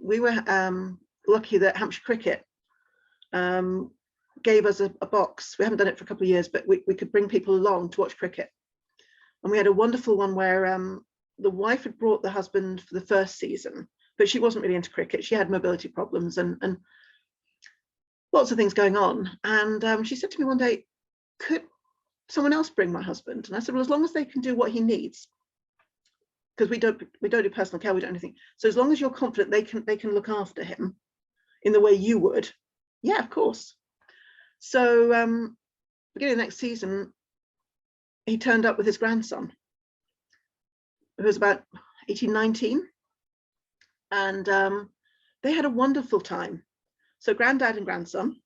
we were lucky that Hampshire Cricket gave us a box. We haven't done it for a couple of years, but we could bring people along to watch cricket. And we had a wonderful one where the wife had brought the husband for the first season, but she wasn't really into cricket. She had mobility problems and lots of things going on. And she said to me one day, could someone else bring my husband? And I said, well, as long as they can do what he needs, because we don't do personal care, we don't do anything. So as long as you're confident they can look after him in the way you would, yeah, of course. So beginning of next season, he turned up with his grandson, who was about 18, 19. And they had a wonderful time. So granddad and grandson.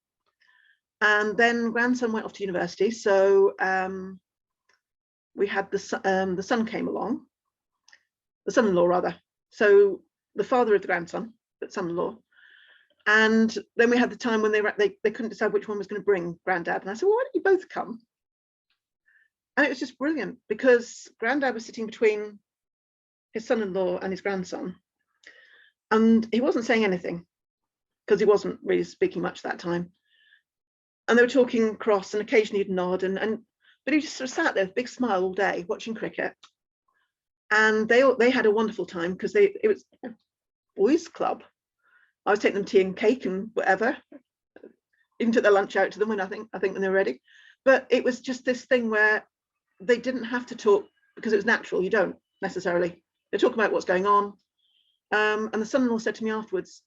And then grandson went off to university. So we had the son came along, the son-in-law rather. So the father of the grandson, but son-in-law. And then we had the time when they couldn't decide which one was going to bring granddad. And I said, well, why don't you both come? And it was just brilliant because granddad was sitting between his son-in-law and his grandson. And he wasn't saying anything because he wasn't really speaking much that time. And they were talking cross and occasionally he'd nod but he just sort of sat there with a big smile all day watching cricket. And they had a wonderful time because it was a boys' club. I was taking them tea and cake and whatever. Even took their lunch out to them when I think when they were ready. But it was just this thing where they didn't have to talk because it was natural. You don't necessarily. They talk about what's going on. And the son-in-law said to me afterwards,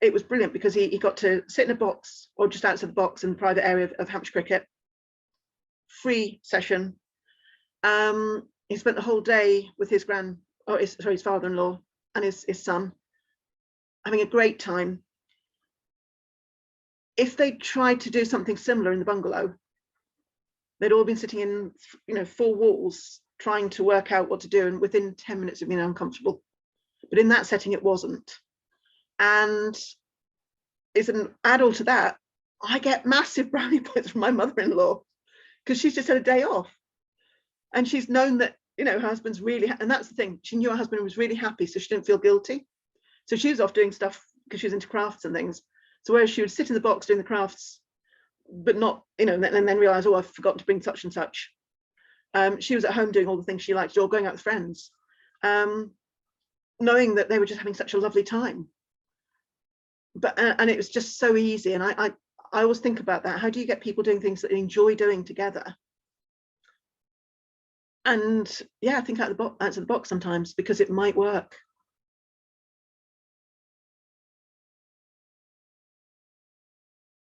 it was brilliant because he got to sit in a box or just outside the box in the private area of Hampshire Cricket. Free session. He spent the whole day with his father-in-law and his son, having a great time. If they tried to do something similar in the bungalow, they'd all been sitting in, 4 walls trying to work out what to do, and within 10 minutes of being uncomfortable. But in that setting, it wasn't. And as an add-on to that, I get massive brownie points from my mother-in-law because she's just had a day off. And she's known that, her husband's really, and that's the thing, she knew her husband was really happy, so she didn't feel guilty. So she was off doing stuff because she was into crafts and things. So whereas she would sit in the box doing the crafts, but not, and then realize, oh, I've forgotten to bring such and such. She was at home doing all the things she liked, or going out with friends, knowing that they were just having such a lovely time. But and it was just so easy. And I always think about that. How do you get people doing things that they enjoy doing together? And yeah, I think outside the box sometimes because it might work.